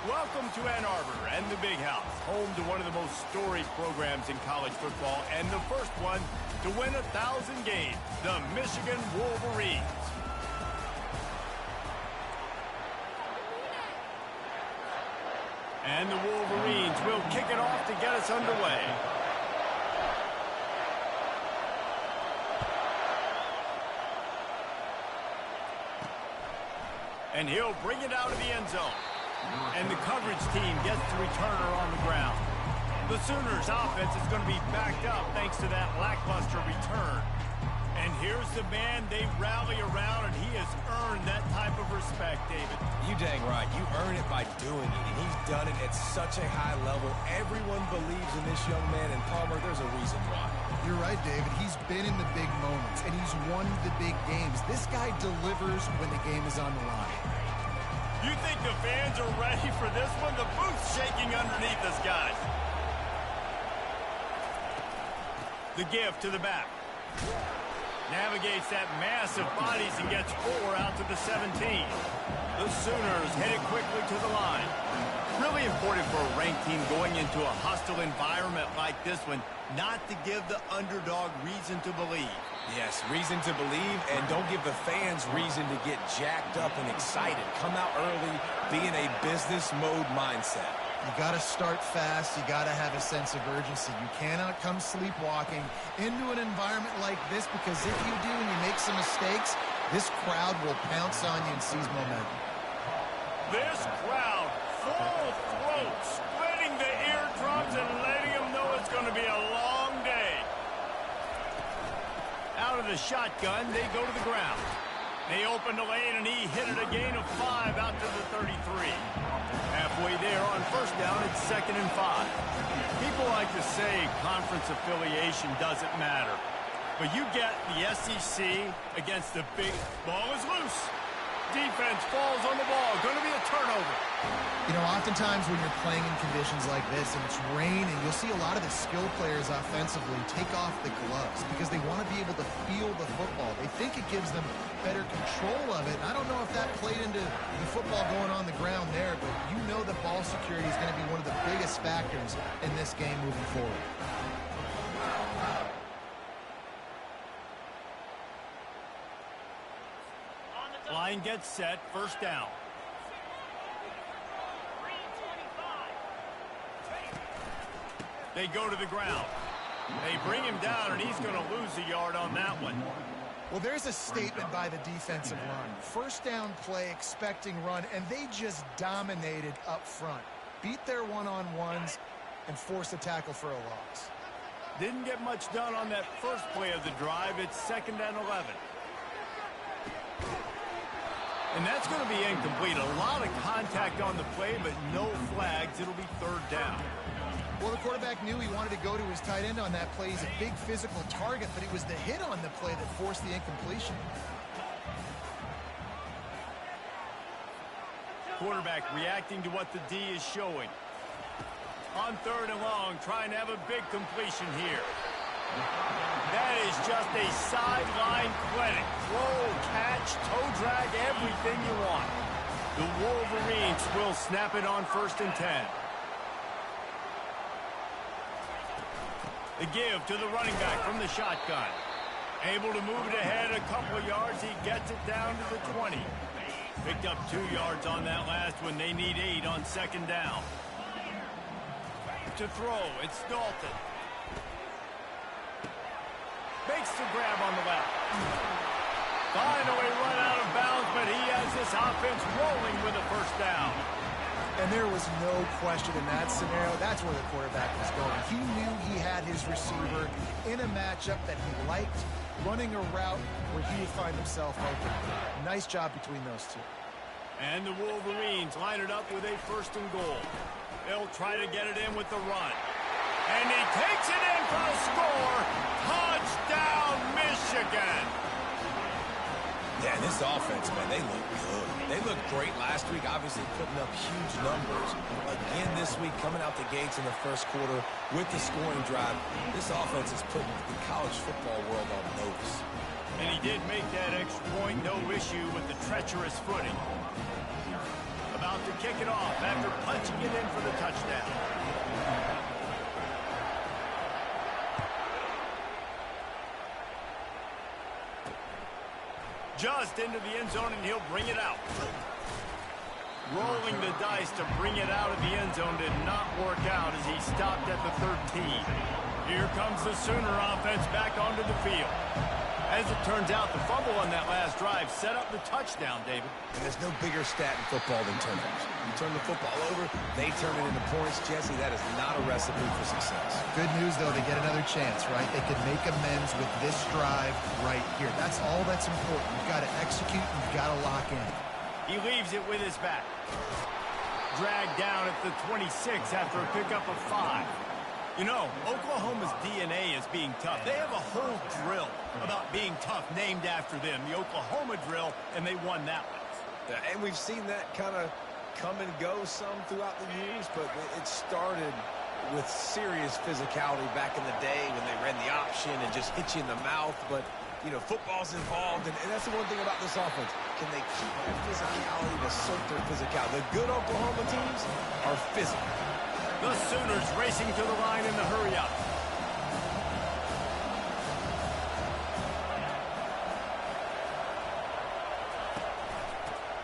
Welcome to Ann Arbor and the Big House, home to one of the most storied programs in college football and the first one to win 1,000 games, the Michigan Wolverines. And the Wolverines will kick it off to get us underway. And he'll bring it out of the end zone. And the coverage team gets the returner on the ground. The Sooners' offense is going to be backed up thanks to that lackluster return. And here's the man they rally around, and he has earned that type of respect, David. You dang right. You earn it by doing it, and he's done it at such a high level. Everyone believes in this young man, and Palmer, there's a reason why. You're right, David. He's been in the big moments, and he's won the big games. This guy delivers when the game is on the line. You think the fans are ready for this one? The booth's shaking underneath us, guys. The give to the back. Navigates that mass of bodies and gets 4 out to the 17. The Sooners headed quickly to the line. Really important for a ranked team going into a hostile environment like this one, not to give the underdog reason to believe. Yes, reason to believe, and don't give the fans reason to get jacked up and excited. Come out early, be in a business mode mindset. You got to start fast. You got to have a sense of urgency. You cannot come sleepwalking into an environment like this, because if you do and you make some mistakes, this crowd will pounce on you and seize momentum. This crowd, full throat, splitting the eardrums and letting them know it's going to be a long day. Out of the shotgun, they go to the ground. They open the lane, and he hit it a gain of 5 out to the 33. Halfway there on first down, it's 2nd and 5. People like to say conference affiliation doesn't matter. But you get the SEC against the big ball is loose. Defense falls on the ball. Going to be a turnover. You know, oftentimes when you're playing in conditions like this and it's raining, you'll see a lot of the skill players offensively take off the gloves because they want to be able to feel the football. They think it gives them better control of it. And I don't know if that played into the football going on the ground there, but you know that ball security is going to be one of the biggest factors in this game moving forward. Line gets set, first down. They go to the ground. They bring him down, and he's going to lose a yard on that one. Well, there's a statement by the defensive line. First down play, expecting run, and they just dominated up front. Beat their one-on-ones and forced a tackle for a loss. Didn't get much done on that first play of the drive. It's 2nd and 11. And that's going to be incomplete. A lot of contact on the play, but no flags. It'll be 3rd down. Well, the quarterback knew he wanted to go to his tight end on that play. He's a big physical target, but it was the hit on the play that forced the incompletion. Quarterback reacting to what the D is showing. On 3rd and long, trying to have a big completion here. That is just a sideline clinic. Throw, catch, toe drag, everything you want. The Wolverines will snap it on 1st and 10. The give to the running back from the shotgun. Able to move it ahead a couple of yards. He gets it down to the 20. Picked up 2 yards on that last one. They need 8 on 2nd down. To throw, it's Dalton. Makes the grab on the left. Finally run out of bounds, but he has this offense rolling with a first down. And there was no question in that scenario. That's where the quarterback was going. He knew he had his receiver in a matchup that he liked, running a route where he would find himself open. Nice job between those two. And the Wolverines line it up with a 1st and goal. They'll try to get it in with the run. And he takes it in for a score. Touchdown, Michigan. Yeah, this offense, man, they look good. They looked great last week, obviously putting up huge numbers. Again this week, coming out the gates in the first quarter with the scoring drive. This offense is putting the college football world on notice. And he did make that extra point, no issue with the treacherous footing. About out to kick it off after punching it in for the touchdown. Just into the end zone, and he'll bring it out. Rolling the dice to bring it out of the end zone did not work out as he stopped at the 13. Here comes the Sooner offense back onto the field. As it turns out, the fumble on that last drive set up the touchdown, David. And there's no bigger stat in football than turnovers. You turn the football over, they turn it into points. Jesse, that is not a recipe for success. Good news, though, they get another chance, right? They can make amends with this drive right here. That's all that's important. You've got to execute, you've got to lock in. He leaves it with his back. Dragged down at the 26 after a pickup of 5. You know, Oklahoma's DNA is being tough. They have a whole drill about being tough named after them, the Oklahoma drill, and they won that one. And we've seen that kind of come and go some throughout the years, but it started with serious physicality back in the day when they ran the option and just hit you in the mouth. But, you know, football's involved, and that's the one thing about this offense. Can they keep that physicality to assert their physicality? The good Oklahoma teams are physical. The Sooners racing to the line in the hurry-up.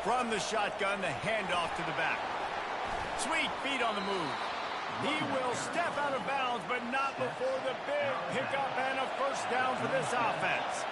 From the shotgun, the handoff to the back. Sweet feet on the move. He will step out of bounds, but not before the big pickup and a first down for this offense.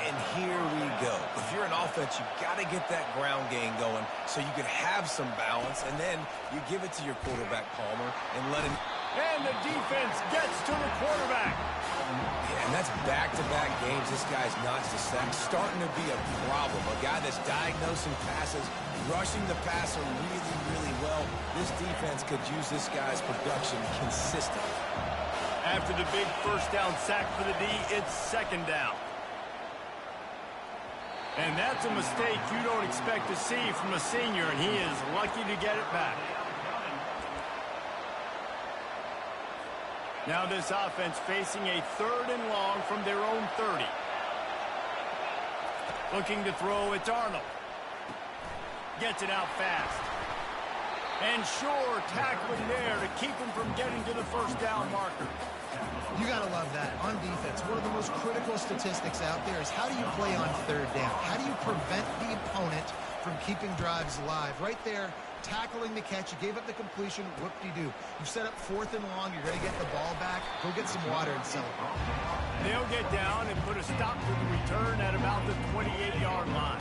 And here we go. If you're an offense, you've got to get that ground game going so you can have some balance, and then you give it to your quarterback, Palmer, and let him... And the defense gets to the quarterback. Yeah, and that's back-to-back games. This guy's notched a sack. Starting to be a problem. A guy that's diagnosing passes, rushing the passer really, really well. This defense could use this guy's production consistently. After the big first down sack for the D, it's second down. And that's a mistake you don't expect to see from a senior, and he is lucky to get it back. Now this offense facing a 3rd and long from their own 30. Looking to throw, it's Arnold. Gets it out fast. And Shore tackling there to keep him from getting to the first down marker. You got to love that. On defense, one of the most critical statistics out there is how do you play on 3rd down? How do you prevent the opponent from keeping drives alive? Right there, tackling the catch. You gave up the completion. Whoop-de-doo. You've set up 4th and long. You're going to get the ball back. Go get some water and celebrate. They'll get down and put a stop to the return at about the 28-yard line.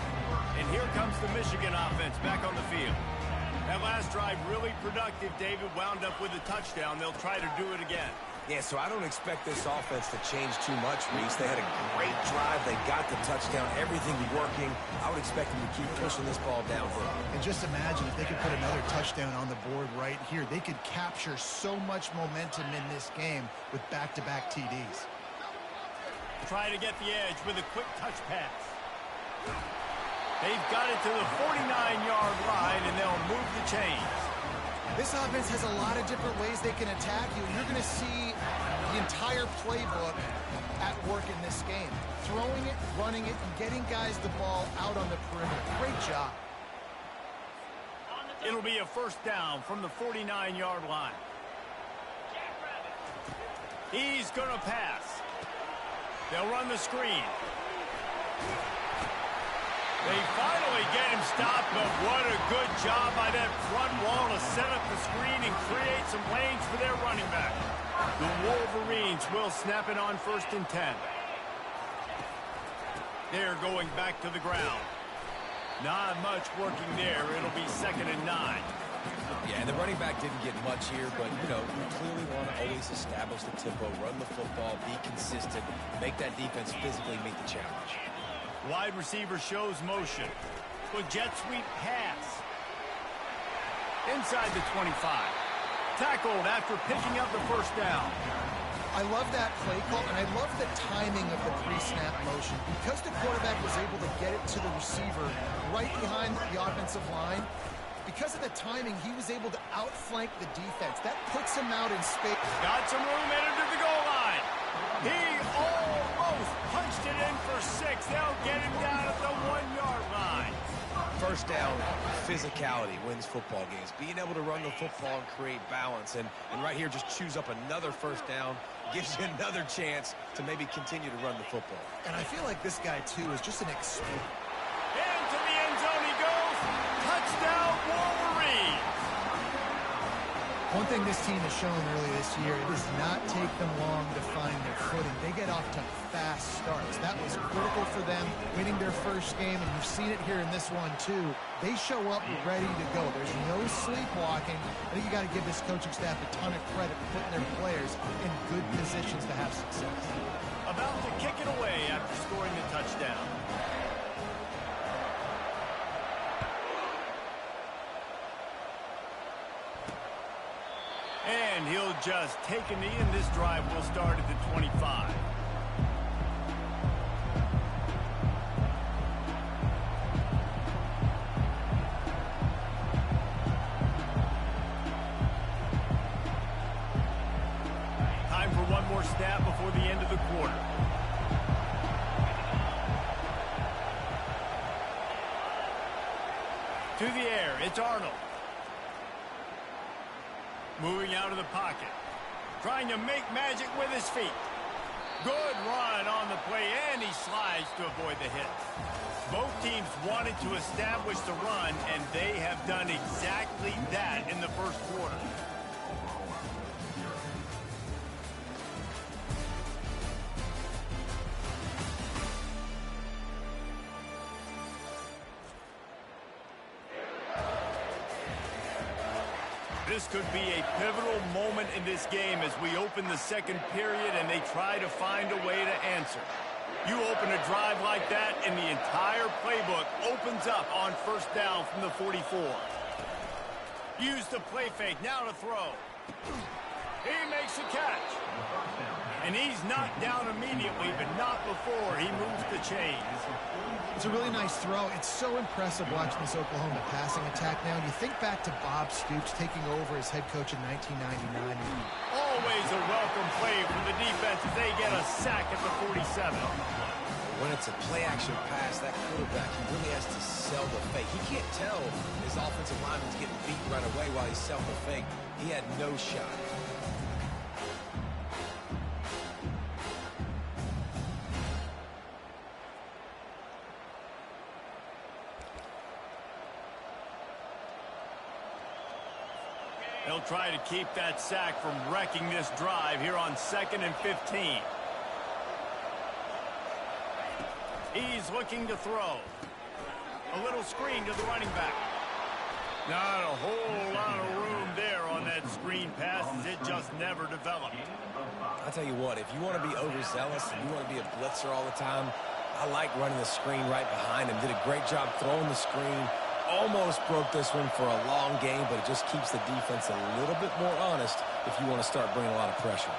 And here comes the Michigan offense back on the field. That last drive really productive. David wound up with a touchdown. They'll try to do it again. Yeah, so I don't expect this offense to change too much, Reese. They had a great drive. They got the touchdown. Everything working. I would expect them to keep pushing this ball downfield. And just imagine if they could put another touchdown on the board right here. They could capture so much momentum in this game with back-to-back TDs. Try to get the edge with a quick touch pass. They've got it to the 49-yard line, and they'll move the chains. This offense has a lot of different ways they can attack you. You're going to see the entire playbook at work in this game. Throwing it, running it, and getting guys the ball out on the perimeter. Great job. It'll be a first down from the 49-yard line. He's going to pass. They'll run the screen. They finally get him stopped, but what a good job by that front wall to set up the screen and create some lanes for their running back. The Wolverines will snap it on 1st and 10. They're going back to the ground. Not much working there. It'll be 2nd and 9. Yeah, the running back didn't get much here, but, you know, you clearly want to always establish the tempo, run the football, be consistent, make that defense physically meet the challenge. Wide receiver shows motion. With jet sweep pass. Inside the 25. Tackled after picking up the first down. I love that play call, and I love the timing of the pre-snap motion. Because the quarterback was able to get it to the receiver right behind the offensive line, because of the timing, he was able to outflank the defense. That puts him out in space. Got some room headed to the goal line. He almost punched it in for 6. They'll get him down at the 1-yard line. first down, physicality wins football games. Being able to run the football and create balance. And right here, just choose up another first down, gives you another chance to maybe continue to run the football. And I feel like this guy, too, is just an explorer. Into the end zone he goes. Touchdown, Wolverines. One thing this team has shown early this year, it does not take them long to find their footing. They get off to fast starts. That was critical for them, winning their first game, and you've seen it here in this one, too. They show up ready to go. There's no sleepwalking. I think you got to give this coaching staff a ton of credit for putting their players in good positions to have success. About to kick it away after scoring the touchdown. And he'll just take a knee, and this drive will start at the 25. Time for one more snap before the end of the quarter. To the air, it's Arnold. Moving out of the pocket. Trying to make magic with his feet. Good run on the play, and he slides to avoid the hit. Both teams wanted to establish the run, and they have done exactly that in the first quarter. This could be a pivotal moment in this game as we open the second period and they try to find a way to answer. You open a drive like that and the entire playbook opens up on first down from the 44. Use the play fake, now to throw. He makes the catch. And he's knocked down immediately, but not before he moves the chains. It's a really nice throw. It's so impressive watching this Oklahoma passing attack now. And you think back to Bob Stoops taking over as head coach in 1999. Always a welcome play from the defense as they get a sack at the 47. When it's a play-action pass, that quarterback, he really has to sell the fake. He can't tell his offensive lineman's getting beat right away while he's selling the fake. He had no shot. They'll try to keep that sack from wrecking this drive here on 2nd and 15. He's looking to throw. A little screen to the running back. Not a whole lot of room there on that screen pass as it just never developed. I'll tell you what, if you want to be overzealous and you want to be a blitzer all the time, I like running the screen right behind him. Did a great job throwing the screen. Almost broke this one for a long game, but it just keeps the defense a little bit more honest if you want to start bringing a lot of pressure.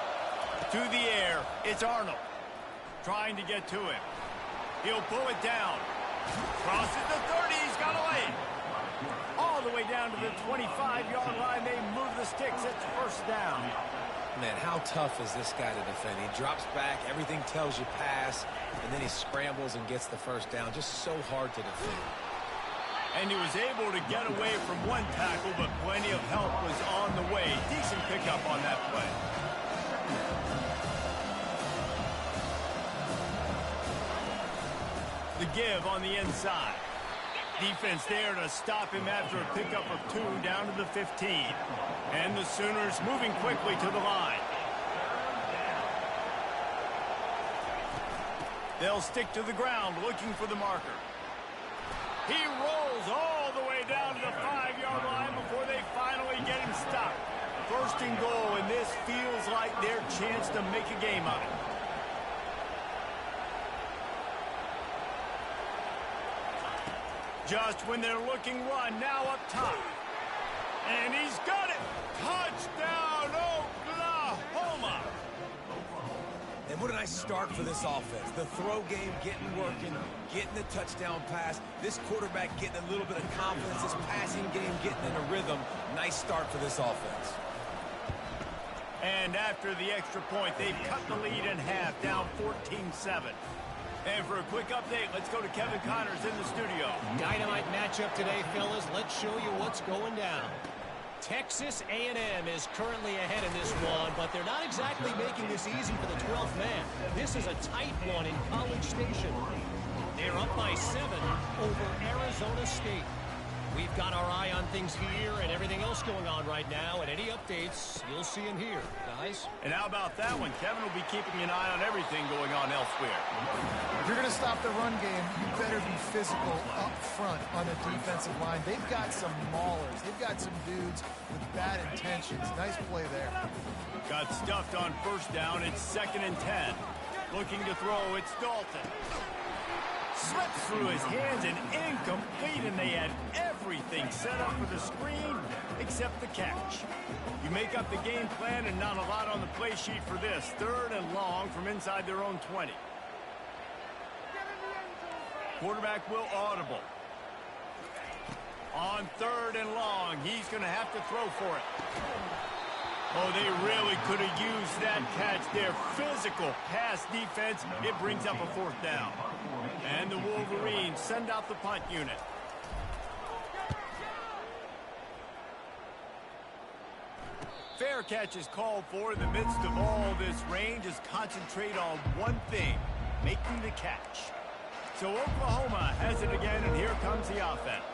To the air, it's Arnold. Trying to get to him. He'll pull it down. Crosses the 30, he's got a lane. All the way down to the 25-yard line, they move the sticks, it's first down. Man, how tough is this guy to defend? He drops back, everything tells you pass, and then he scrambles and gets the first down. Just so hard to defend. And he was able to get away from one tackle, but plenty of help was on the way. Decent pickup on that play. The give on the inside. Defense there to stop him after a pickup of 2 down to the 15. And the Sooners moving quickly to the line. They'll stick to the ground looking for the marker. He rolls all the way down to the 5-yard line before they finally get him stopped. First and goal, and this feels like their chance to make a game of it. Just when they're looking run, now up top. And he's got it! Touchdown, Oklahoma! And what a nice start for this offense. The throw game getting working, getting the touchdown pass. This quarterback getting a little bit of confidence. This passing game getting in a rhythm. Nice start for this offense. And after the extra point, they've cut the lead in half, down 14-7. And for a quick update, let's go to Kevin Connors in the studio. Dynamite matchup today, fellas. Let's show you what's going down. Texas A&M is currently ahead in this one, but they're not exactly making this easy for the 12th man. This is a tight one in College Station. They're up by 7 over Arizona State. We've got our eye on things here and everything else going on right now, and any updates you'll see in here, guys. And how about that one? Kevin will be keeping an eye on everything going on elsewhere. If you're going to stop the run game, you better be physical up front on the defensive line. They've got some maulers. They've got some dudes with bad intentions. Nice play there. Got stuffed on first down. It's 2nd and 10. Looking to throw. It's Dalton. Slips through his hands and incomplete, and they had everything set up for the screen except the catch. You make up the game plan and not a lot on the play sheet for this. 3rd and long from inside their own 20. Quarterback will audible. On 3rd and long, he's going to have to throw for it. Oh, they really could have used that catch. Their physical pass defense, it brings up a 4th down. And the Wolverines send out the punt unit. Fair catch is called for. In the midst of all this range, is concentrate on one thing, making the catch. So Oklahoma has it again, and here comes the offense.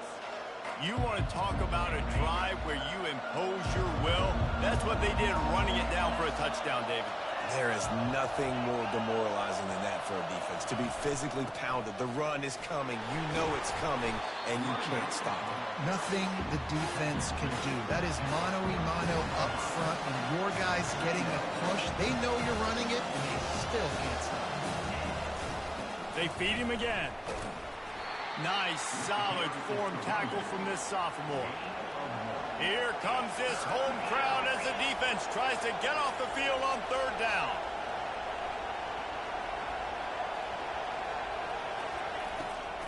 You want to talk about a drive where you impose your will? That's what they did, running it down for a touchdown, David. There is nothing more demoralizing than that for a defense. To be physically pounded. The run is coming. You know it's coming, and you can't stop it. Nothing the defense can do. That is mano-a-mano up front, and your guys getting a push. They know you're running it, and they still can't stop it. They feed him again. Nice, solid form tackle from this sophomore. Here comes this home crowd as the defense tries to get off the field on 3rd down.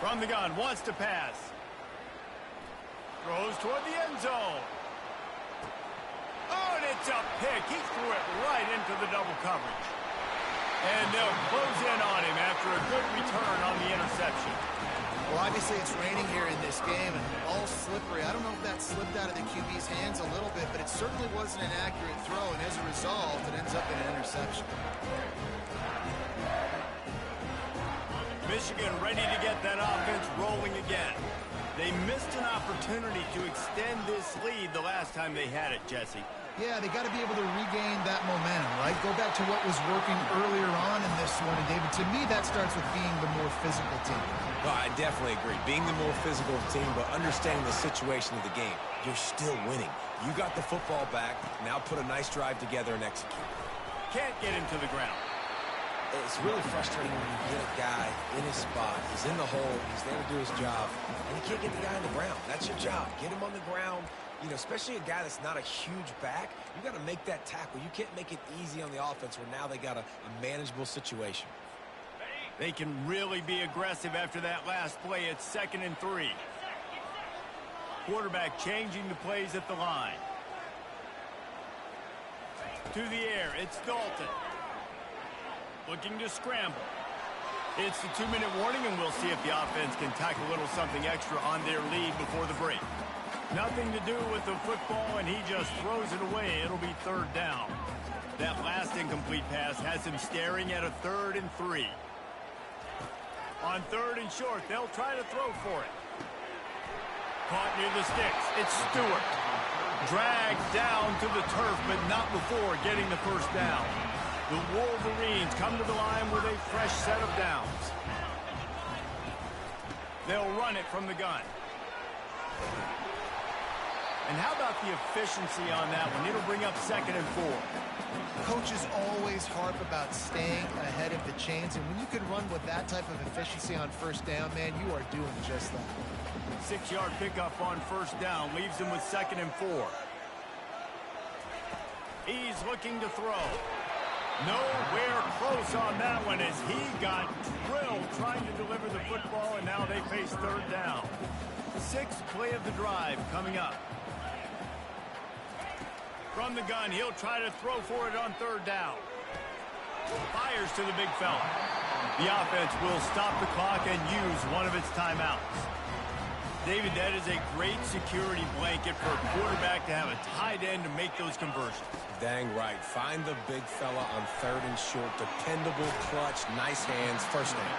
From the gun, wants to pass. Throws toward the end zone. Oh, and it's a pick. He threw it right into the double coverage. And they'll close in on him after a good return on the interception. Well, obviously it's raining here in this game, and the ball's slippery. I don't know if that slipped out of the QB's hands a little bit, but it certainly wasn't an accurate throw, and as a result, it ends up in an interception. Michigan ready to get that offense rolling again. They missed an opportunity to extend this lead the last time they had it, Jesse. Yeah, they got to be able to regain that momentum, right? Go back to what was working earlier on in this one. And, David, to me, that starts with being the more physical team. Well, I definitely agree. Being the more physical team, but understanding the situation of the game. You're still winning. You got the football back. Now put a nice drive together and execute. Can't get him to the ground. It's really frustrating when you get a guy in his spot. He's in the hole. He's there to do his job. And you can't get the guy on the ground. That's your job. Get him on the ground. You know, especially a guy that's not a huge back, you got to make that tackle. You can't make it easy on the offense where now they got a manageable situation. They can really be aggressive after that last play. It's 2nd and 3. Quarterback changing the plays at the line. To the air, it's Dalton. Looking to scramble. It's the 2-minute warning, and we'll see if the offense can tack a little something extra on their lead before the break. Nothing to do with the football, and he just throws it away. It'll be 3rd down. That last incomplete pass has him staring at a 3rd and 3. On 3rd and short, they'll try to throw for it. Caught near the sticks. It's Stewart. Dragged down to the turf, but not before getting the 1st down. The Wolverines come to the line with a fresh set of downs. They'll run it from the gun. And how about the efficiency on that one? It'll bring up 2nd and 4. Coaches always harp about staying ahead of the chains, and when you can run with that type of efficiency on 1st down, man, you are doing just that. 6-yard pickup on 1st down leaves him with 2nd and 4. He's looking to throw. Nowhere close on that one as he got drilled trying to deliver the football, and now they face 3rd down. 6th play of the drive coming up. From the gun, he'll try to throw for it on 3rd down. Fires to the big fella. The offense will stop the clock and use one of its timeouts. David, that is a great security blanket for a quarterback to have a tight end to make those conversions. Dang right. Find the big fella on 3rd and short. Dependable, clutch, nice hands, first down.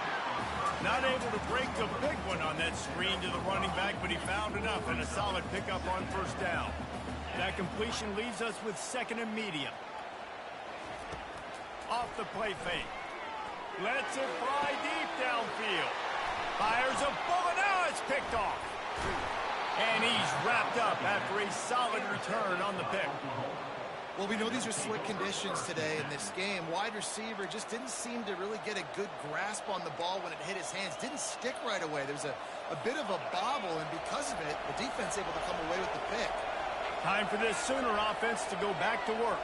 Not able to break the big one on that screen to the running back, but he found enough and a solid pickup on first down. That completion leaves us with 2nd and medium. Off the play fake. Lets it fly deep downfield. Fires a bullet. Now it's picked off. And he's wrapped up after a solid return on the pick. Well, we know these are slick conditions today in this game. Wide receiver just didn't seem to really get a good grasp on the ball when it hit his hands. Didn't stick right away. There was a bit of a bobble, and because of it, the defense able to come away with the pick. Time for this Sooner offense to go back to work.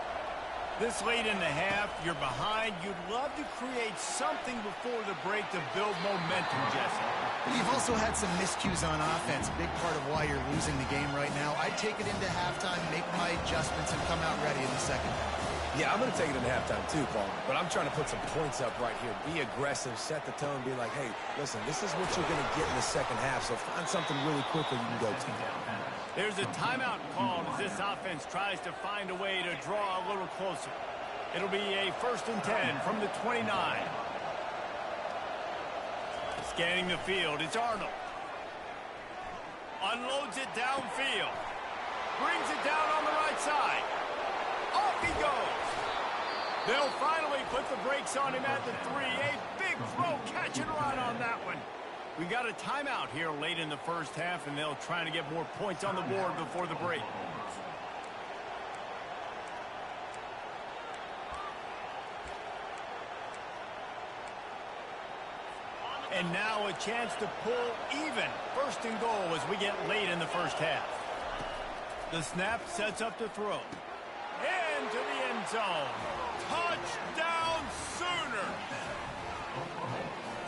This late in the half, you're behind. You'd love to create something before the break to build momentum, Jesse. You've also had some miscues on offense, a big part of why you're losing the game right now. I'd take it into halftime, make my adjustments, and come out ready in the second half. Yeah, I'm going to take it into halftime too, Paul. But I'm trying to put some points up right here. Be aggressive, set the tone, be like, hey, listen, this is what you're going to get in the second half, so find something really quickly you can go to. There's a timeout called as this offense tries to find a way to draw a little closer. It'll be a 1st and 10 from the 29. Scanning the field, it's Arnold. Unloads it downfield. Brings it down on the right side. Off he goes. They'll finally put the brakes on him at the 3. A big throw, catch and run on that one. We got a timeout here late in the first half, and they'll try to get more points on the board before the break. And now a chance to pull even. 1st and goal as we get late in the first half. The snap sets up to throw. Into the end zone. Touchdown Sooner!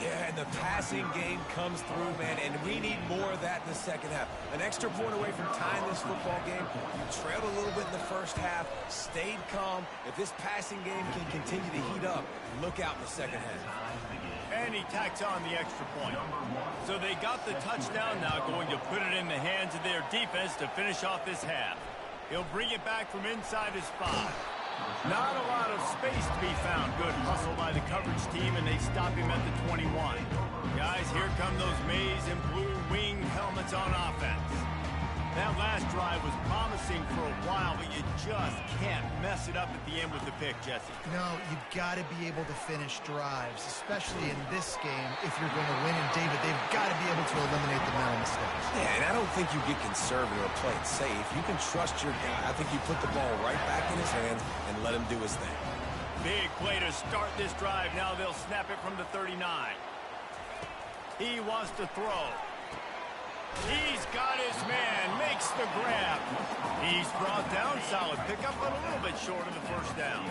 Yeah, and the passing game comes through, man, and we need more of that in the second half. An extra point away from tying this football game. You trailed a little bit in the first half, stayed calm. If this passing game can continue to heat up, look out in the second half. And he tacks on the extra point. So they got the touchdown, now going to put it in the hands of their defense to finish off this half. He'll bring it back from inside his 5. Not a lot of space to be found. Good hustle by the coverage team, and they stop him at the 21. Guys, here come those maize and blue wing helmets on offense. That last drive was promising for a while, but you just can't mess it up at the end with the pick, Jesse. No, you've got to be able to finish drives, especially in this game if you're going to win. And, David, they've got to be able to eliminate the mental mistakes. Yeah, and I don't think you get conservative or play it safe. You can trust your guy. I think you put the ball right back in his hands and let him do his thing. Big play to start this drive. Now they'll snap it from the 39. He wants to throw. He's got his man, makes the grab. He's brought down, solid pickup, but a little bit short of the first down.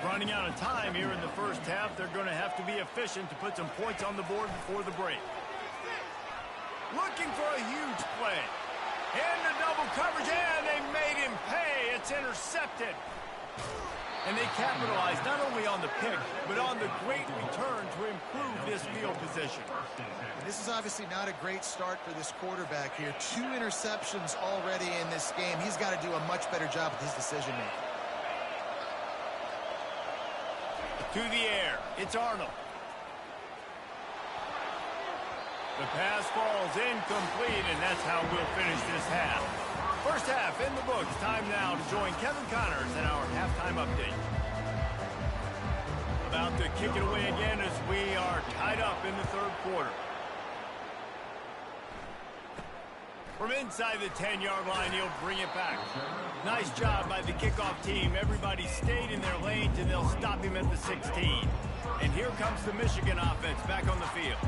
Running out of time here in the first half, they're going to have to be efficient to put some points on the board before the break. Looking for a huge play. Into double coverage, and they made him pay. It's intercepted. And they capitalized not only on the pick, but on the great return to improve this field position. This is obviously not a great start for this quarterback here. 2 interceptions already in this game. He's got to do a much better job with his decision-making. To the air, it's Arnold. The pass falls incomplete, and that's how we'll finish this half. First half in the books. Time now to join Kevin Connors in our halftime update. About to kick it away again as we are tied up in the third quarter. From inside the 10-yard line, he'll bring it back. Nice job by the kickoff team. Everybody stayed in their lanes, and they'll stop him at the 16. And here comes the Michigan offense back on the field.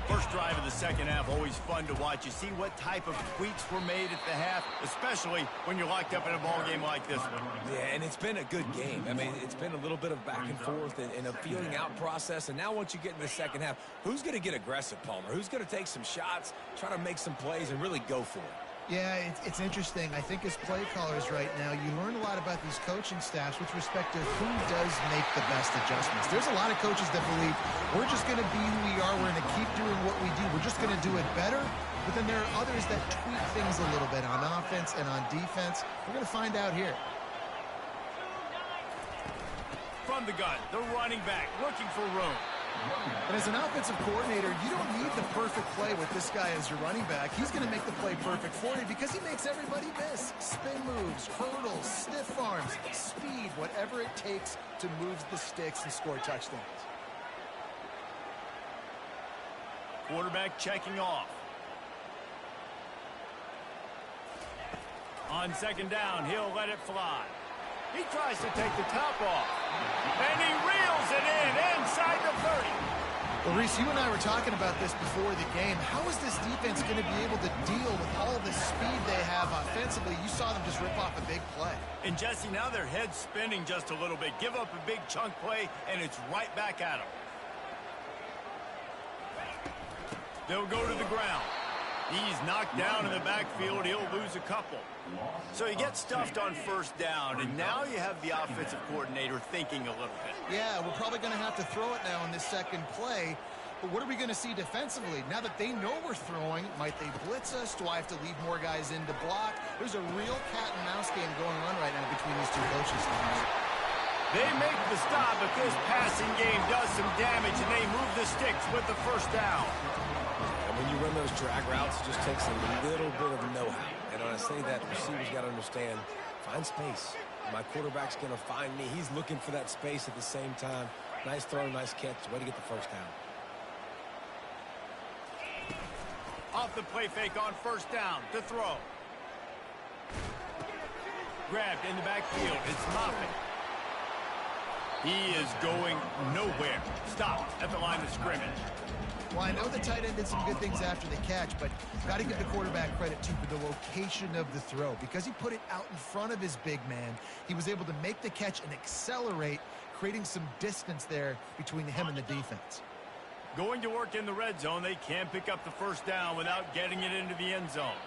First drive of the second half, always fun to watch. You see what type of tweaks were made at the half, especially when you're locked up in a ball game like this one. Yeah, and it's been a good game. I mean, it's been a little bit of back and forth and a feeling out process. And now once you get in the second half, who's going to get aggressive, Palmer? Who's going to take some shots, try to make some plays, and really go for it? Yeah, it's interesting. I think as play callers right now, you learn a lot about these coaching staffs with respect to who does make the best adjustments. There's a lot of coaches that believe we're just going to be who we are. We're going to keep doing what we do. We're just going to do it better. But then there are others that tweak things a little bit on offense and on defense. We're going to find out here. From the gun, the running back looking for room. And as an offensive coordinator, you don't need the perfect play with this guy as your running back. He's going to make the play perfect for you because he makes everybody miss. Spin moves, hurdles, stiff arms, speed, whatever it takes to move the sticks and score touchdowns. Quarterback checking off. On second down, he'll let it fly. He tries to take the top off. And he reels it in inside the 30. Well, Reese, you and I were talking about this before the game. How is this defense going to be able to deal with all the speed they have offensively? You saw them just rip off a big play. And Jesse, now their head's spinning just a little bit. Give up a big chunk play, and it's right back at them. They'll go to the ground. He's knocked down in the backfield. He'll lose a couple. So he gets stuffed on first down, and now you have the offensive coordinator thinking a little bit. Yeah, we're probably going to have to throw it now in this second play. But what are we going to see defensively? Now that they know we're throwing, might they blitz us? Do I have to leave more guys in to block? There's a real cat and mouse game going on right now between these two coaching staffs. They make the stop, but this passing game does some damage, and they move the sticks with the first down. And when you run those drag routes, it just takes a little bit of know-how. And when I say that, receivers got to understand, find space. My quarterback's going to find me. He's looking for that space at the same time. Nice throw, nice catch. Way to get the first down. Off the play fake on first down to throw. Grabbed in the backfield. It's Moffitt. He is going nowhere. Stopped at the line of scrimmage. Well, I know the tight end did some good things after the catch, but got to give the quarterback credit, too, for the location of the throw. Because he put it out in front of his big man, he was able to make the catch and accelerate, creating some distance there between him and the defense. Going to work in the red zone, they can't pick up the first down without getting it into the end zone.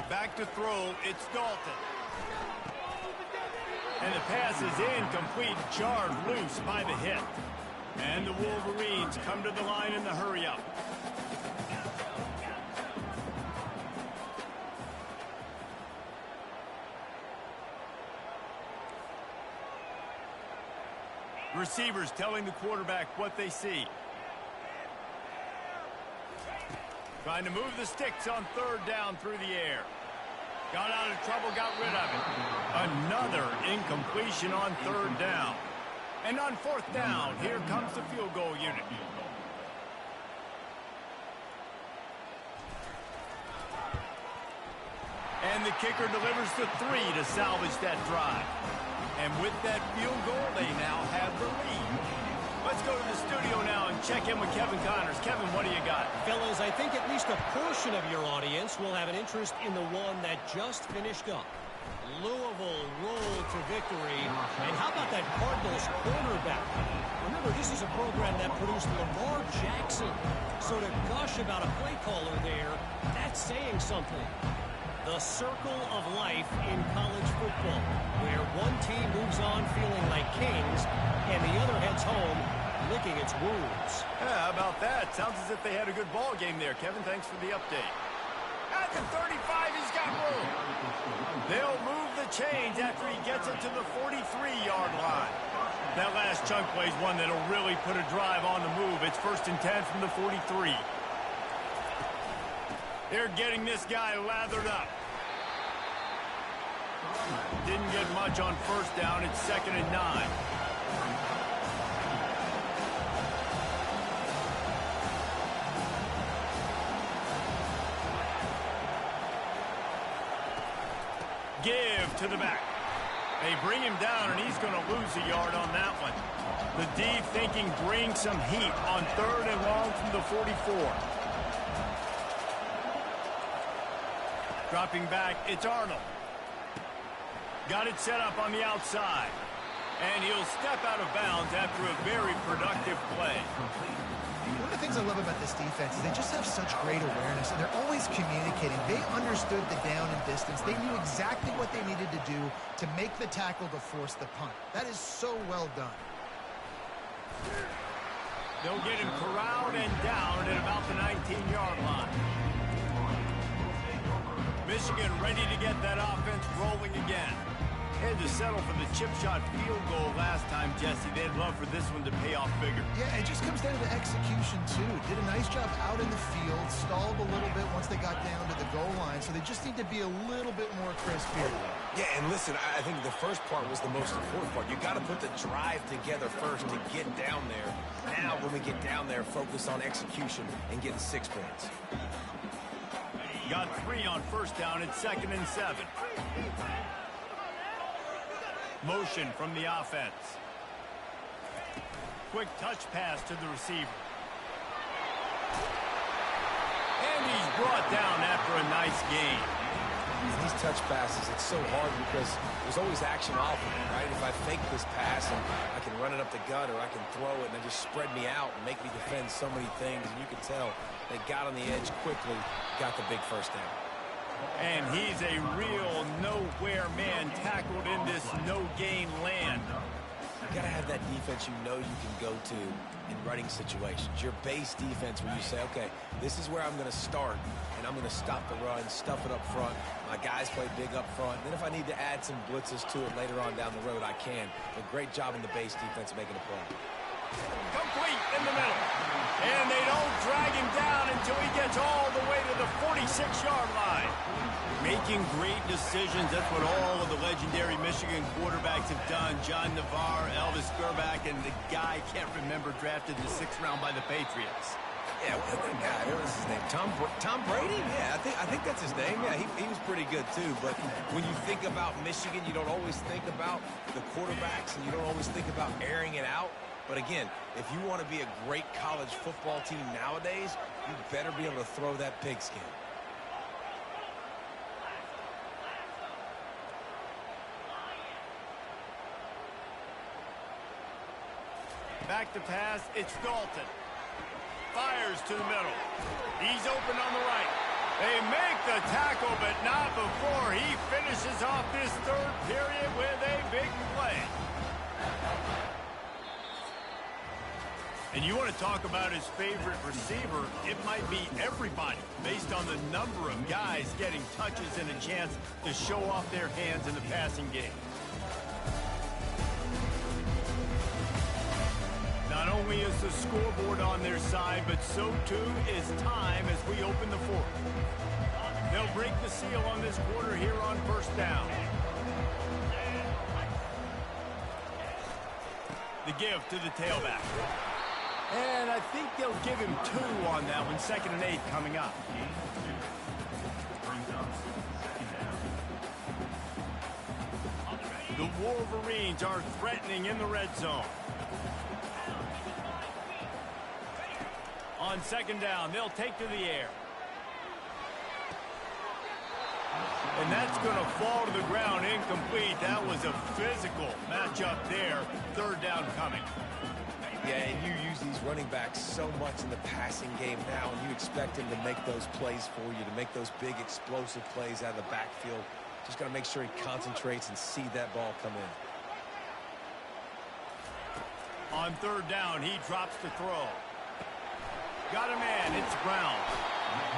Back to throw, it's Dalton. And the pass is incomplete, jarred loose by the hit. And the Wolverines come to the line in the hurry-up. Receivers telling the quarterback what they see. Trying to move the sticks on third down through the air. Got out of trouble, got rid of it. Another incompletion on third down. And on fourth down, here comes the field goal unit. And the kicker delivers the 3 to salvage that drive. And with that field goal, they now have the lead. Let's go to the studio now and check in with Kevin Connors. Kevin, what do you got? Fellas, I think at least a portion of your audience will have an interest in the one that just finished up. Louisville rolled to victory. And how about that Cardinals quarterback? Remember, this is a program that produced Lamar Jackson. So to gush about a play caller there, that's saying something. The circle of life in college football, where one team moves on feeling like kings, and the other heads home licking its wounds. Yeah, how about that? Sounds as if they had a good ball game there. Kevin, thanks for the update. At the 35, he's got room. They'll move the chains after he gets it to the 43-yard line. That last chunk play is one that'll really put a drive on the move. It's 1st and 10 from the 43. They're getting this guy lathered up. Didn't get much on first down. It's 2nd and 9. Give to the back. They bring him down, and he's going to lose a yard on that one. The D thinking bring some heat on 3rd and long from the 44. Dropping back, it's Arnold. Got it set up on the outside. And he'll step out of bounds after a very productive play. One of the things I love about this defense is they just have such great awareness, and they're always communicating. They understood the down and distance. They knew exactly what they needed to do to make the tackle to force the punt. That is so well done. They'll get him corralled and down at about the 19-yard line. Michigan ready to get that offense rolling again. Had to settle for the chip shot field goal last time, Jesse. They'd love for this one to pay off bigger. Yeah, it just comes down to execution, too. Did a nice job out in the field, stalled a little bit once they got down to the goal line, so they just need to be a little bit more crisp here. Yeah, and listen, I think the first part was the most important part. You got to put the drive together first to get down there. Now, when we get down there, focus on execution and getting 6 points. Got 3 on first down. It's 2nd and 7. Motion from the offense. Quick touch pass to the receiver. And he's brought down after a nice gain. These touch passes, it's so hard because there's always action off of it, right? If I fake this pass and I can run it up the gut or I can throw it and they just spread me out and make me defend so many things, and you can tell they got on the edge quickly, got the big first down. And he's a real nowhere man tackled in this no-gain land. You got to have that defense you know you can go to in running situations. Your base defense where you say, okay, this is where I'm going to start, and I'm going to stop the run, stuff it up front. My guys play big up front. Then if I need to add some blitzes to it later on down the road, I can. But great job in the base defense making a play. Complete in the middle. And they don't drag him down until he gets all the way to the 46-yard line. Making great decisions. That's what all of the legendary Michigan quarterbacks have done. John Navarre, Elvis Gerbach, and the guy I can't remember drafted in the 6th round by the Patriots. Yeah, what was his name? Tom Brady? Yeah, I think that's his name. Yeah, he was pretty good too. But when you think about Michigan, you don't always think about the quarterbacks, and you don't always think about airing it out. But again, if you want to be a great college football team nowadays, you better be able to throw that pigskin. Back to pass, it's Dalton. Fires to the middle. He's open on the right. They make the tackle, but not before he finishes off this 3rd period with a big play. And you want to talk about his favorite receiver, it might be everybody, based on the number of guys getting touches and a chance to show off their hands in the passing game. Not only is the scoreboard on their side, but so too is time as we open the 4th. They'll break the seal on this quarter here on first down. The give to the tailback. And I think they'll give him 2 on that one. 2nd and 8 coming up. The Wolverines are threatening in the red zone. On 2nd down, they'll take to the air. And that's going to fall to the ground incomplete. That was a physical matchup there. 3rd down coming. Yeah, and you use these running backs so much in the passing game now, and you expect him to make those plays for you, to make those big explosive plays out of the backfield. Just got to make sure he concentrates and see that ball come in. On 3rd down, he drops the throw. Got a man, it's Brown.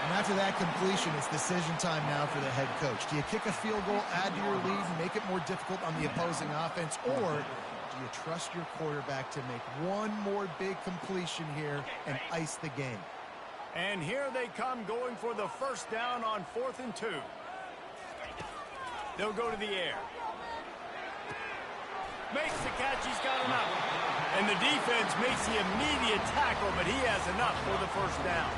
And after that completion, it's decision time now for the head coach. Do you kick a field goal, add to your lead, and make it more difficult on the opposing offense, or do you trust your quarterback to make one more big completion here and ice the game? And here they come going for the first down on 4th and 2. They'll go to the air. Makes the catch, he's got enough. And the defense makes the immediate tackle, but he has enough for the first down.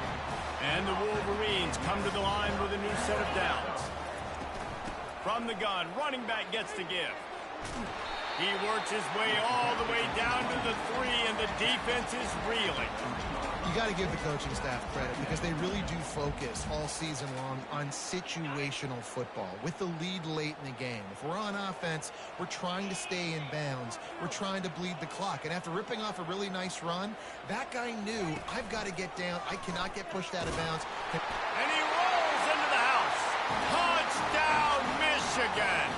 And the Wolverines come to the line with a new set of downs. From the gun, running back gets the give. He works his way all the way down to the 3, and the defense is reeling. You got to give the coaching staff credit because they really do focus all season long on situational football with the lead late in the game. If we're on offense, we're trying to stay in bounds. We're trying to bleed the clock. And after ripping off a really nice run, that guy knew, I've got to get down. I cannot get pushed out of bounds. And he rolls into the house. Touchdown, Michigan.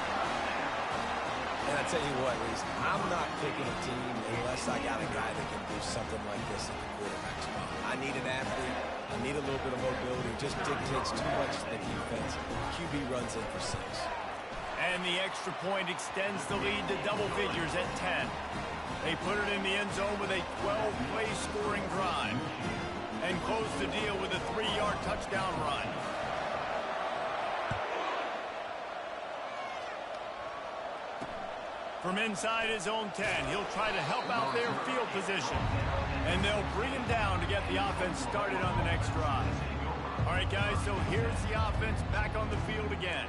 And I tell you what, Reese, I'm not picking a team unless I got a guy that can do something like this at the quarterback spot. I need an athlete. I need a little bit of mobility. It just dictates too much to the defense. QB runs in for 6. And the extra point extends the lead to double figures at 10. They put it in the end zone with a 12-play scoring drive and close the deal with a 3-yard touchdown run. From inside his own 10, he'll try to help out their field position. And they'll bring him down to get the offense started on the next drive. All right, guys, so here's the offense back on the field again.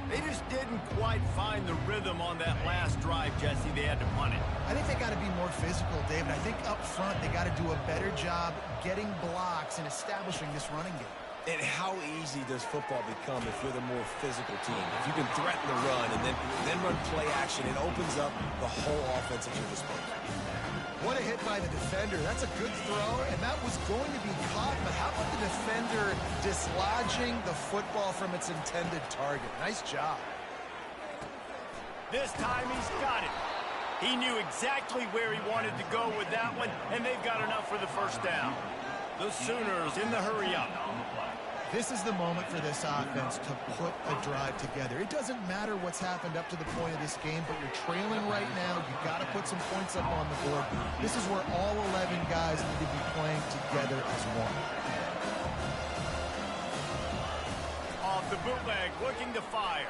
They just didn't quite find the rhythm on that last drive, Jesse. They had to punt it. I think they got to be more physical, David. I think up front they got to do a better job getting blocks and establishing this running game. And how easy does football become if you're the more physical team? If you can threaten the run and then run play action, it opens up the whole offense at your disposal. What a hit by the defender. That's a good throw, and that was going to be caught, but how about the defender dislodging the football from its intended target? Nice job. This time he's got it. He knew exactly where he wanted to go with that one, and they've got enough for the first down. The Sooners in the hurry-up. This is the moment for this offense to put a drive together. It doesn't matter what's happened up to the point of this game, but you're trailing right now. You've got to put some points up on the board. This is where all 11 guys need to be playing together as one. Off the bootleg, looking to fire.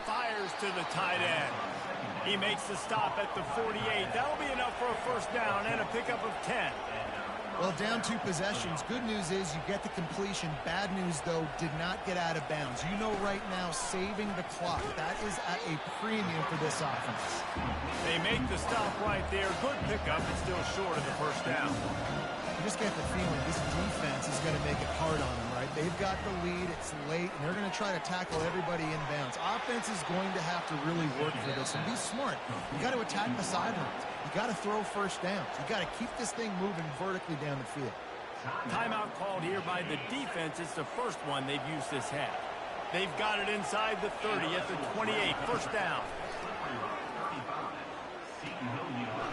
Fires to the tight end. He makes the stop at the 48. That'll be enough for a first down and a pickup of 10. Well, down 2 possessions. Good news is you get the completion. Bad news, though, did not get out of bounds. You know right now, saving the clock. That is at a premium for this offense. They make the stop right there. Good pickup, but still short of the first down. You just get the feeling this defense is going to make it hard on them, right? They've got the lead. It's late, and they're going to try to tackle everybody in bounds. Offense is going to have to really work for this and be smart. You got to attack the sidelines. You got to throw first downs. You got to keep this thing moving vertically down the field. Timeout called here by the defense. It's the first one they've used this half. They've got it inside the 30 at the 28. First down.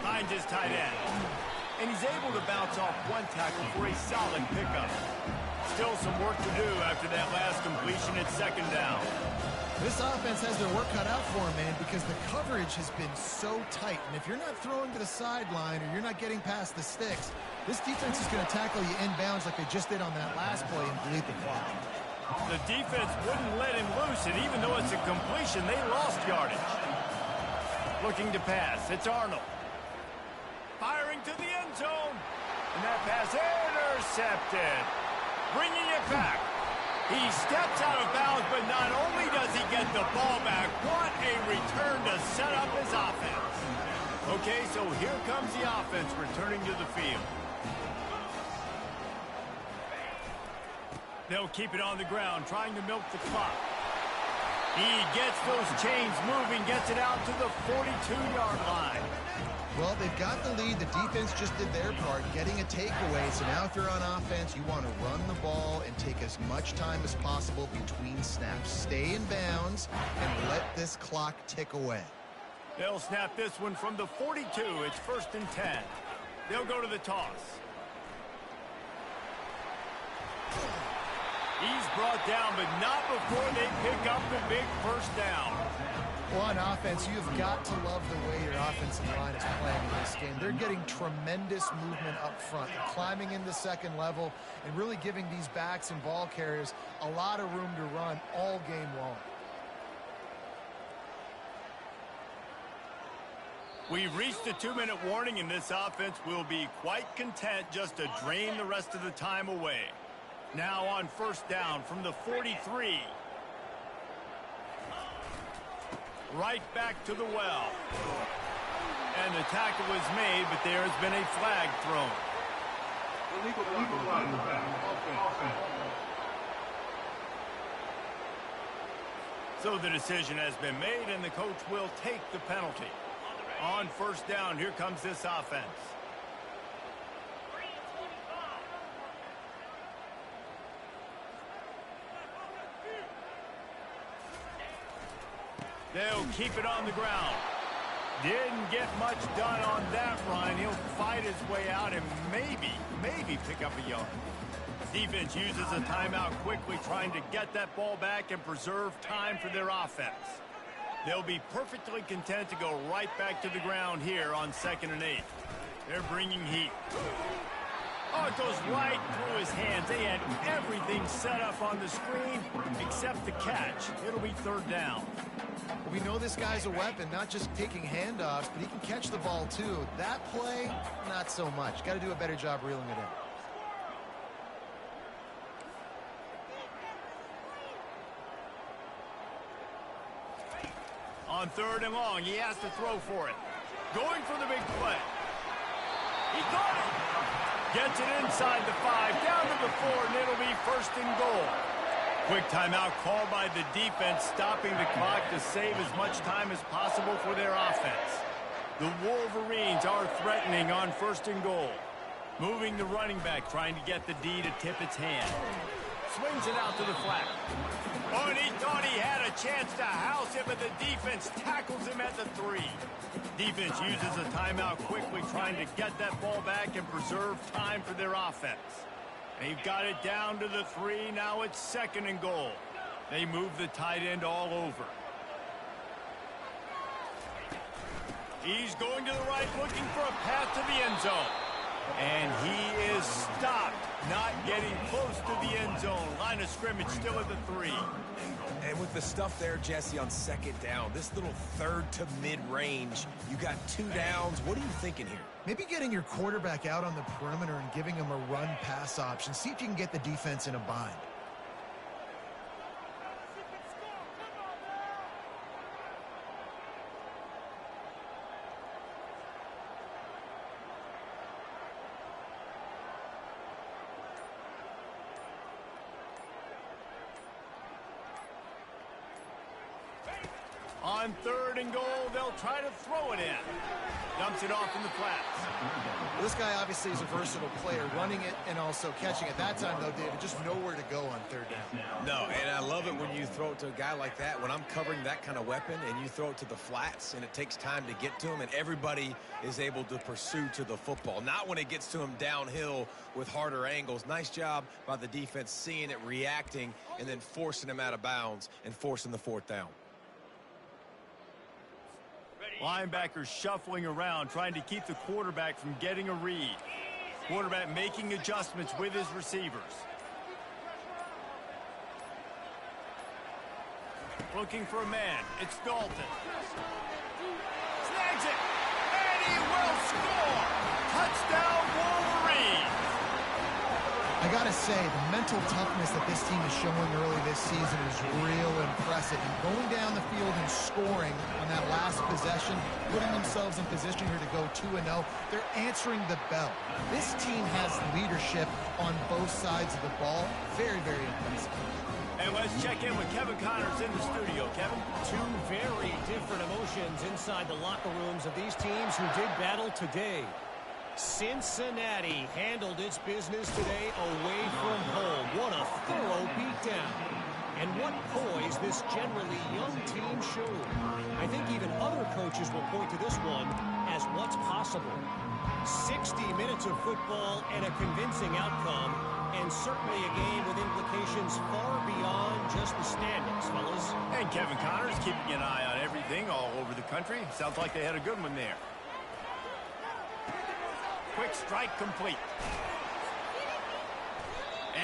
Finds his tight end. And he's able to bounce off one tackle for a solid pickup. Still some work to do after that last completion at second down. This offense has their work cut out for them, man, because the coverage has been so tight. And if you're not throwing to the sideline or you're not getting past the sticks, this defense is going to tackle you inbounds like they just did on that last play and bleed the clock. The defense wouldn't let him loose, and even though it's a completion, they lost yardage. Looking to pass. It's Arnold. Firing to the end zone. And that pass intercepted. Bringing it back. He steps out of bounds, but not only does he get the ball back, what a return to set up his offense. Okay, so here comes the offense returning to the field. They'll keep it on the ground, trying to milk the clock. He gets those chains moving, gets it out to the 42-yard line. Well, they've got the lead. The defense just did their part, getting a takeaway. So now if you're on offense, you want to run the ball and take as much time as possible between snaps. Stay in bounds and let this clock tick away. They'll snap this one from the 42. It's 1st and 10. They'll go to the toss. He's brought down, but not before they pick up the big first down. Well, on offense, you've got to love the way your offensive line is playing in this game. They're getting tremendous movement up front, climbing into second level, and really giving these backs and ball carriers a lot of room to run all game long. We've reached the 2-minute warning, and this offense will be quite content just to drain the rest of the time away. Now on first down from the 43. right back to the well. And the tackle was made, but there has been a flag thrown. So the decision has been made, and the coach will take the penalty. On first down, here comes this offense. They'll keep it on the ground. Didn't get much done on that run. He'll fight his way out and maybe pick up a yard. Defense uses a timeout quickly, trying to get that ball back and preserve time for their offense. They'll be perfectly content to go right back to the ground here on 2nd and 8. They're bringing heat. Oh, it goes right through his hands. They had everything set up on the screen except the catch. It'll be 3rd down. We know this guy's a weapon, not just taking handoffs, but he can catch the ball too. That play, not so much. Got to do a better job reeling it in. On 3rd and long, he has to throw for it. Going for the big play. He got it. Gets it inside the 5, down to the 4, and it'll be 1st and goal. Quick timeout called by the defense, stopping the clock to save as much time as possible for their offense. The Wolverines are threatening on 1st and goal. Moving the running back, trying to get the D to tip its hand. Swings it out to the flat. Oh, and he thought he had a chance to house it, but the defense tackles him at the 3. Defense uses a timeout quickly, trying to get that ball back and preserve time for their offense. They've got it down to the 3. Now it's 2nd and goal. They move the tight end all over. He's going to the right, looking for a path to the end zone. And he is stopped, not getting close to the end zone. Line of scrimmage still at the 3. And with the stuff there, Jesse, on 2nd down, this little 3rd to mid-range, you got 2 downs. What are you thinking here? Maybe getting your quarterback out on the perimeter and giving him a run-pass option. See if you can get the defense in a bind. On 3rd and goal, they'll try to throw it in. Dumps it off in the flats. Well, this guy obviously is a versatile player, running it and also catching it. That time, though, David, just nowhere to go on 3rd down. No, and I love it when you throw it to a guy like that. When I'm covering that kind of weapon and you throw it to the flats and it takes time to get to him and everybody is able to pursue to the football. Not when it gets to him downhill with harder angles. Nice job by the defense seeing it, reacting, and then forcing him out of bounds and forcing the 4th down. Linebackers shuffling around, trying to keep the quarterback from getting a read. Quarterback making adjustments with his receivers. Looking for a man. It's Dalton. Snags it. And he will score. Touchdown, Wolverines. I gotta say, the mental toughness that this team is showing early this season is real impressive. And going down the field and scoring on that last possession, putting themselves in position here to go 2-0, they're answering the bell. This team has leadership on both sides of the ball. Very, very impressive. And let's check in with Kevin Connors in the studio. Kevin? 2 very different emotions inside the locker rooms of these teams who did battle today. Cincinnati handled its business today away from home. What a thorough beatdown. And what poise this generally young team showed. I think even other coaches will point to this one as what's possible. 60 minutes of football and a convincing outcome, and certainly a game with implications far beyond just the standings, fellas. And Kevin Connors keeping an eye on everything all over the country. Sounds like they had a good one there. Quick strike complete.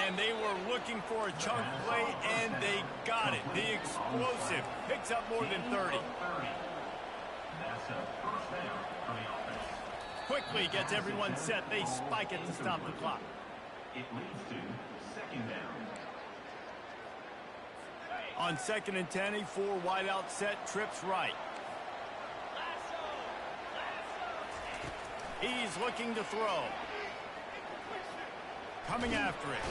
And they were looking for a chunk play, and they got it. The explosive picks up more than 30. Quickly gets everyone set. They spike it to stop the clock. It leads to 2nd down. On 2nd and 10, a 4 wide out set, trips right. He's looking to throw. Coming after it.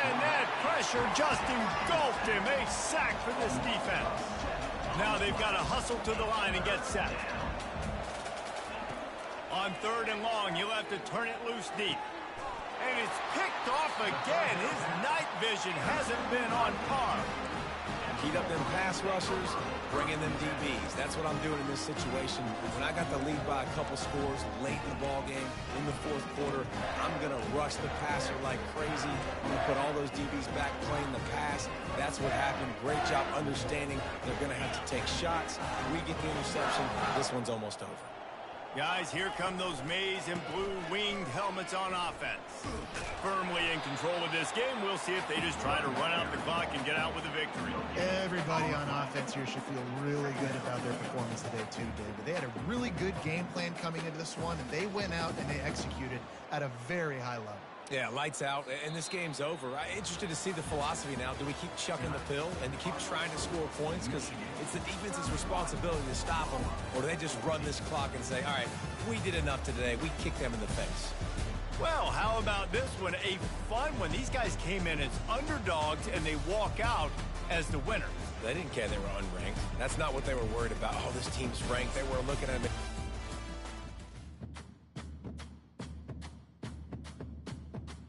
And that pressure just engulfed him. A sack for this defense. Now they've got to hustle to the line and get set. On 3rd and long, you'll have to turn it loose deep. And it's picked off again. His night vision hasn't been on par. Heat up them pass rushers, bring in them DBs. That's what I'm doing in this situation. When I got the lead by a couple scores late in the ball game, in the 4th quarter, I'm going to rush the passer like crazy. I'm going to put all those DBs back playing the pass. That's what happened. Great job understanding they're going to have to take shots. We get the interception. This one's almost over. Guys, here come those maize and blue winged helmets on offense. Firmly in control of this game. We'll see if they just try to run out the clock and get out with a victory. Everybody on offense here should feel really good about their performance today too, David. They had a really good game plan coming into this one, and they went out and they executed at a very high level. Yeah, lights out, and this game's over. I'm interested to see the philosophy now. Do we keep chucking the pill and keep trying to score points because it's the defense's responsibility to stop them, or do they just run this clock and say, all right, we did enough today. We kicked them in the face. Well, how about this one? A fun one. These guys came in as underdogs, and they walk out as the winners. They didn't care they were unranked. That's not what they were worried about. Oh, this team's ranked. They were looking at them.